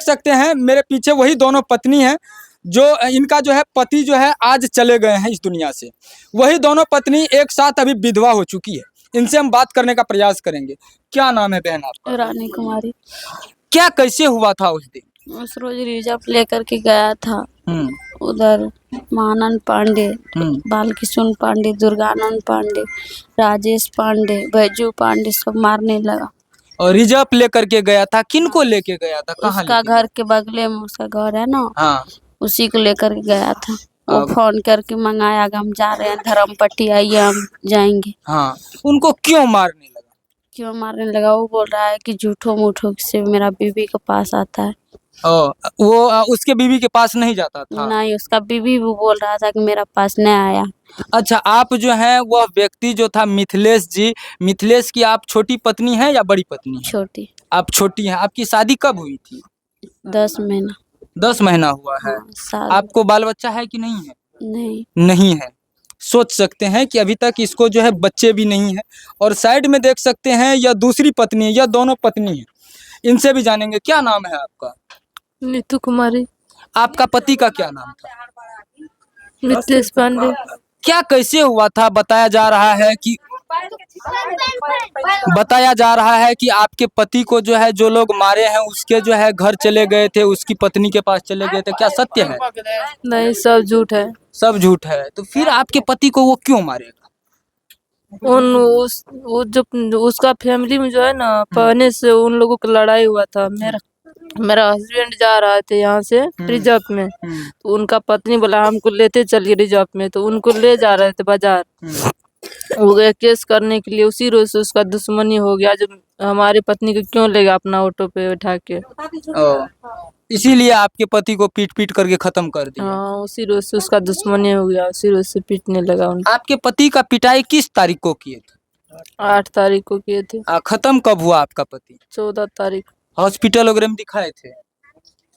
देख सकते हैं मेरे पीछे वही दोनों पत्नी हैं जो इनका जो है पति जो है आज चले गए हैं इस दुनिया से। वही दोनों पत्नी एक साथ अभी विधवा हो चुकी है। इनसे हम बात करने का प्रयास करेंगे। क्या नाम है बहन आपका? रानी कुमारी। क्या कैसे हुआ था उस दिन? उस रोज रिजर्व लेकर के गया था उधर महानंद पांडे, बालकिशोर पांडे, दुर्गानंद पांडे, राजेश पांडे, बैजू पांडे सब मारने लगा। और रिजर्व लेकर के गया था? किनको लेके गया था? कहाँ उसका घर के बगले में उसका घर है ना, हाँ, उसी को लेकर के गया था। वो फोन करके मंगाया कि हम जा रहे हैं धर्मपट्टी, आइए हम जाएंगे। हाँ, उनको क्यों मारने लगा? क्यों मारने लगा? वो बोल रहा है कि झूठो मूठो से मेरा बीवी के पास आता है। वो उसके बीवी के पास नहीं जाता था? नहीं, उसका बीवी वो बोल रहा था कि मेरा पास नहीं आया। अच्छा, आप जो है वह व्यक्ति जो था मिथिलेश जी, मिथिलेश की आप छोटी पत्नी है या बड़ी पत्नी है? छोटी। आप छोटी हैं। आपकी शादी कब हुई थी? 10 महीना। 10 महीना हुआ है। साल। आपको बाल बच्चा है कि नहीं है? नहीं। नहीं है। सोच सकते हैं कि अभी तक इसको जो है बच्चे भी नहीं है। और साइड में देख सकते हैं यह दूसरी पत्नी है, यह दोनों पत्नी है। इनसे भी जानेंगे। क्या नाम है आपका? नीतू कुमारी। आपका पति का क्या नाम था? मिथिलेश पांडे। क्या कैसे हुआ था? बताया जा रहा है कि आपके पति को जो है जो लोग मारे हैं उसके जो है घर चले गए थे, उसकी पत्नी के पास चले गए थे। क्या सत्य है? नहीं, सब झूठ है। सब झूठ है। तो फिर आपके पति को वो क्यों मारेगा? वो जो उसका फैमिली में जो है ना, पहले से उन लोगों की लड़ाई हुआ था। मेरा हस्बैंड जा रहा थे यहाँ से रिजर्व में, तो उनका पत्नी बोला हमको लेते चलिए रिजर्व में, तो उनको ले जा रहे थे बाजार। हो गया केस करने के लिए, उसी रोज से उसका दुश्मनी हो गया। जब हमारी पत्नी को क्यों लेगा अपना ऑटो पे बैठा के। इसीलिए आपके पति को पीट पीट करके खत्म कर दिया। हाँ, उसी रोज से उसका दुश्मनी हो गया, उसी रोज से पीटने लगा उनको। आपके पति का पिटाई किस तारीख को किए थे? 8 तारीख को किए थे। खत्म कब हुआ आपका पति? 14 तारीख। हॉस्पिटल वगैरह में दिखाए थे?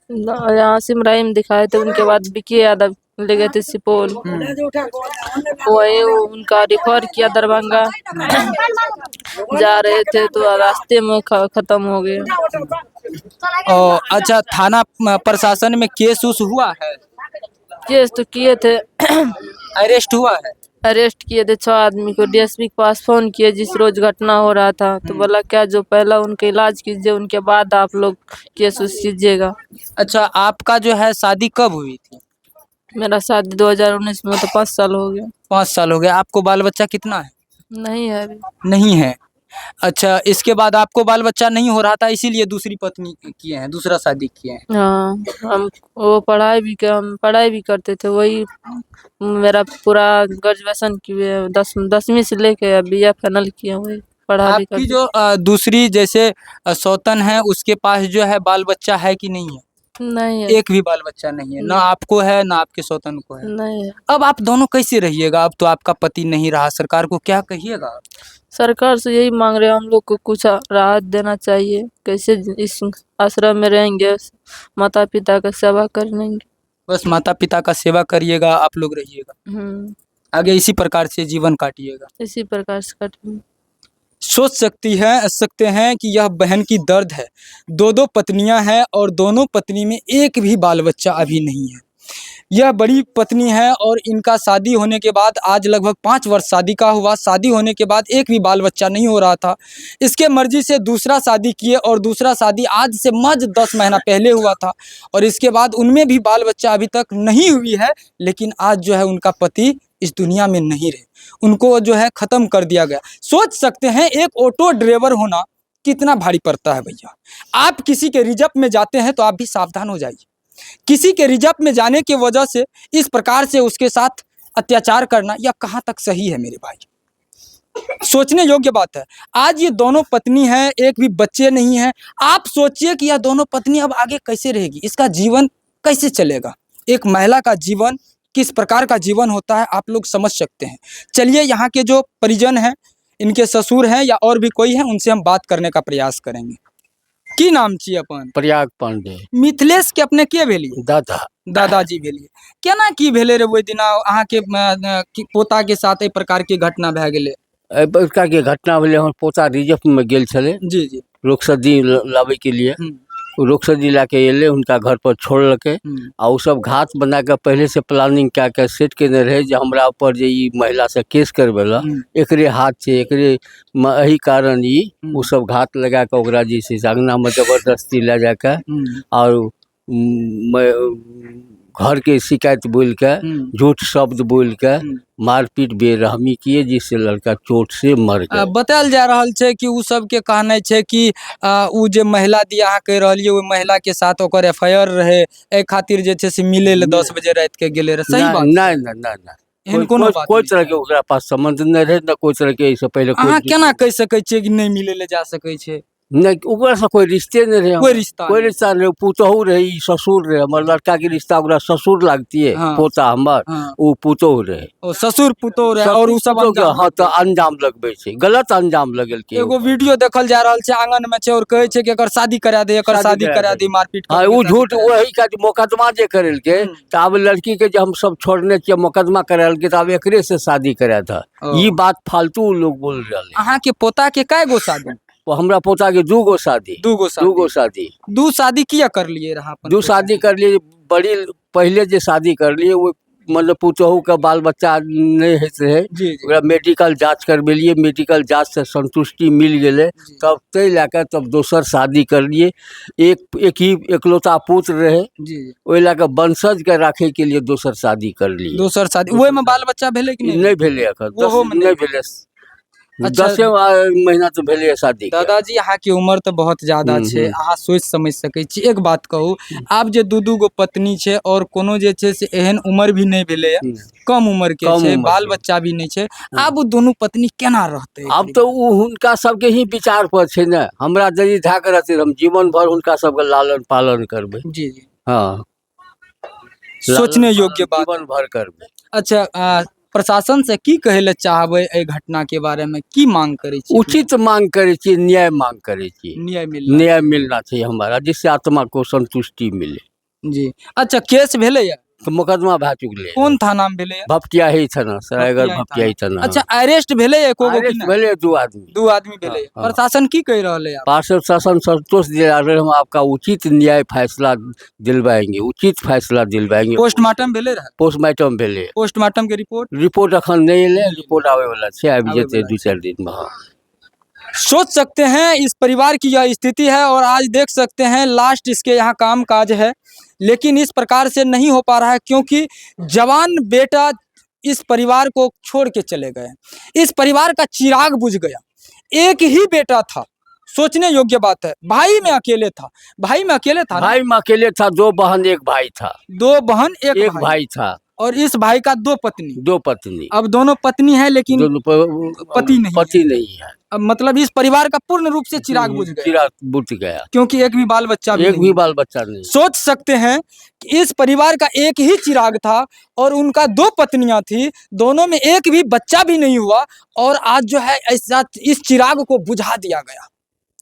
यहाँ सिमराई में दिखाए थे। उनके बाद विकी यादव ले गए थे सुपौल, वही उनका रिफर किया दरभंगा। जा रहे थे तो रास्ते में खत्म हो गया। अच्छा, थाना प्रशासन में केस उस हुआ है? केस तो किए थे। अरेस्ट हुआ है? अरेस्ट किए थे 6 आदमी को। डीएसपी के पास फोन किए जिस रोज घटना हो रहा था, तो बोला क्या जो पहला उनका इलाज कीजिए, उनके बाद आप लोग केस उस कीजिएगा। अच्छा, आपका जो है शादी कब हुई थी? मेरा शादी 2019 में, तो 5 साल हो गया। 5 साल हो गए। आपको बाल बच्चा कितना है? नहीं है अभी। नहीं है। अच्छा, इसके बाद आपको बाल बच्चा नहीं हो रहा था, इसीलिए दूसरी पत्नी किए हैं, दूसरा शादी किए हैं। हाँ, हम पढ़ाई भी करते थे। वही मेरा पूरा ग्रेजुएशन किए, 10वीं से लेके BA फाइनल किया। वही पढ़ा भी आपकी करते। जो दूसरी जैसे सौतन है उसके पास जो है बाल बच्चा है कि नहीं है? नहीं है। एक भी बाल बच्चा नहीं है। ना आपको है ना आपके सौतन को है। नहीं है। अब आप दोनों कैसे रहिएगा? अब तो आपका पति नहीं रहा, सरकार को क्या कहिएगा? सरकार से यही मांग रहे हैं, हम लोग को कुछ राहत देना चाहिए। कैसे इस आश्रम में रहेंगे, माता पिता का सेवा करेंगे। बस माता पिता का सेवा करिएगा, आप लोग रहिएगा, आगे इसी प्रकार से जीवन काटिएगा। इसी प्रकार से काटेंगे। सोच सकते हैं कि यह बहन की दर्द है। 2 पत्नियां हैं और दोनों पत्नी में एक भी बाल बच्चा अभी नहीं है। यह बड़ी पत्नी है और इनका शादी होने के बाद आज लगभग 5 वर्ष शादी का हुआ। शादी होने के बाद एक भी बाल बच्चा नहीं हो रहा था। इसके मर्जी से दूसरा शादी किए और दूसरा शादी आज से महज 10 महीना पहले हुआ था और इसके बाद उनमें भी बाल बच्चा अभी तक नहीं हुई है। लेकिन आज जो है उनका पति इस दुनिया में नहीं रहे, उनको जो है ख़त्म कर दिया गया। सोच सकते हैं एक ऑटो ड्राइवर होना कितना भारी पड़ता है भैया। आप किसी के रिजर्व में जाते हैं तो आप भी सावधान हो जाइए। किसी के रिजर्व में जाने की वजह से इस प्रकार से उसके साथ अत्याचार करना यह कहाँ तक सही है मेरे भाई? सोचने योग्य बात है। आज ये दोनों पत्नी हैं, एक भी बच्चे नहीं हैं। आप सोचिए कि यह दोनों पत्नी अब आगे कैसे रहेगी, इसका जीवन कैसे चलेगा। एक महिला का जीवन किस प्रकार का जीवन होता है आप लोग समझ सकते हैं। चलिए यहाँ के जो परिजन हैं, इनके ससुर हैं या और भी कोई है, उनसे हम बात करने का प्रयास करेंगे। की नाम छी अपन? प्रयाग पांडे। मिथिलेश के अपने के भेलिए? दादाजी भेलिए। केना की भेले रे ओहि दिना अहाँ के पोता के साथ ए प्रकार के घटना भए गेले? प्रकार के घटना भेले। हमर पोता रिजर्व में गेल छले जी जी लोकसदी लावे के लिए, रोकसर जिला के एले उनका घर पर छोड़लकै आ उ सब घात बना के पहले से प्लानिंग क्या के सेट केने रहे जे हमरा ऊपर जे ई महिला से केस करबेला एकरे हाथ छै एकरे एही कारण ई उ सब घात लगा के ओकरा जे छै से अंगना में जबरदस्ती ले जाके और घर के शिकायत बोल के झूठ शब्द बोल के मारपीट बेरहमी किए जिससे लड़का चोट से मर गया। बतायल जा रहल छै कि उ सब के कहना छै कि उ जे महिला दिया अहाँ कह रहलिए ओइ महिला के साथ ओकर एफआईआर रहे ए खातिर जे छै से मिले ले 10 बजे रात के गेले रहे। सही बात नहीं नहीं नहीं एहन कोनो बात कोई तरह के ओकरा पास संबंध नहीं रहे न कोई तरह के इससे पहले अहाँ केना कह सकै छियै कि नहीं मिले ले जा सकै छै? नहीं ओकरा से कोई रिश्ते नहीं रहे कोई रिश्ता नहीं पुतहू रहे ससुर रहे हमर लड़का के रिश्ता ओकरा ससुर लगती है पोता हमर उ पुतहू रहे ओ ससुर पुतहू रहे और उ सब हां तो अंजाम लगबै छै गलत अंजाम लगल के एगो वीडियो देखल जा रहल छै आंगन में छै और कहै छै कि एकर शादी करा दे एकर शादी करा दे मारपीट हां उ झूठ वही का मुकदमा जे करल के त अब लड़की के जे हम सब छोड़ने छियै मुकदमा करल के त अब एकरे से शादी करा था ई बात फालतू लोग बोल रहले। अहाँ के पोता के काय गो शादी? हमरा पोता के दू गो शादी दू शादी किया कर लिए रहा? दू शादी कर लिए बड़ी पहले जे शादी कर लिए वो मतलब पुतहू का बाल बच्चा नहीं होत रहे ओकरा मेडिकल जांच करबेलिए मेडिकल जांच से संतुष्टि मिल गए तब तै लेके तब दोसर शादी कर लिए एक ही एकलौता पुत्र रहे ओइ लेके वंशज के राखे के लिए दोसर शादी कर लिए। दोसर शादी ओइ में बाल बच्चा भेले कि नहीं भेले एखन नहीं भेले 10 महीना तो भेले शादी। दादाजी अहाँ की उम्र तो बहुत ज्यादा छे अहाँ सोच समझ सकै छी। एक बात कहू आप जे दू गो पत्नी छे और कोनो जे छे से एहन उम्र भी नहीं भेले कम उम्र के छे बाल बच्चा भी नहीं छे अब दोनों पत्नी केना रहते? अब तो उ हुनका सबके ही विचार पर छे न हमरा जदी धाक रहते हम जीवन भर हुनका सबके लालन पालन करबे। जी हाँ सोचने योग्य बात जीवन भर करबे। अच्छा प्रशासन से की कहे ले चाहबे ए घटना के बारे में की मांग करे छी? उचित मांग करे छी न्याय मांग करे छी न्याय मिलना चाहिए हमारा जिससे आत्मा को संतुष्टि मिले। जी अच्छा केस भेले या तो मुकदमा भा चुकले कौन थाना में भेले? भपटियाही थाना सरायगढ़ भपटियाही थाना। अच्छा अरेस्ट भेले या एको गो की ना? भेले दू आदमी भेले। प्रशासन की कह रहले है? प्रशासन संतोष दिला रहे हम आपका उचित न्याय फैसला दिलवाएंगे उचित फैसला दिलवाएंगे। पोस्टमार्टम भेले रहा? पोस्टमार्टम भेले। पोस्टमार्टम के रिपोर्ट अखन नहीं ले रिपोर्ट आवे वाला छे आबि जेते 2-4 दिन में। सोच सकते हैं इस परिवार की यह स्थिति है और आज देख सकते हैं लास्ट इसके यहाँ काम काज है लेकिन इस प्रकार से नहीं हो पा रहा है क्योंकि जवान बेटा इस परिवार को छोड़ के चले गए। इस परिवार का चिराग बुझ गया। एक ही बेटा था सोचने योग्य बात है। भाई में अकेले था भाई में अकेले था 2 बहन 1 भाई था 2 बहन 1 भाई था और इस भाई का 2 पत्नी। अब दोनों पत्नी है लेकिन पति नहीं है। अब मतलब इस परिवार का पूर्ण रूप से चिराग बुझ गया क्योंकि एक भी बाल बच्चा नहीं। सोच सकते हैं कि इस परिवार का एक ही चिराग था और उनका 2 पत्नियां थी दोनों में एक भी बच्चा भी नहीं हुआ और आज जो है ऐसा इस चिराग को बुझा दिया गया।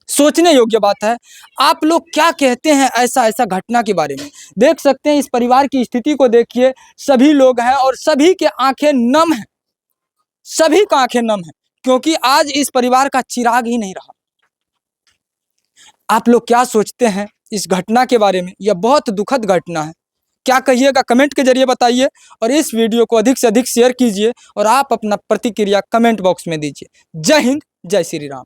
सोचने योग्य बात है। आप लोग क्या कहते हैं ऐसा घटना के बारे में? देख सकते हैं इस परिवार की स्थिति को देखिए सभी लोग हैं और सभी के आंखें नम हैं सभी का आंखें नम है क्योंकि आज इस परिवार का चिराग ही नहीं रहा। आप लोग क्या सोचते हैं इस घटना के बारे में? यह बहुत दुखद घटना है। क्या कहिएगा कमेंट के जरिए बताइए और इस वीडियो को अधिक से अधिक शेयर कीजिए और आप अपना प्रतिक्रिया कमेंट बॉक्स में दीजिए। जय हिंद जय श्री राम।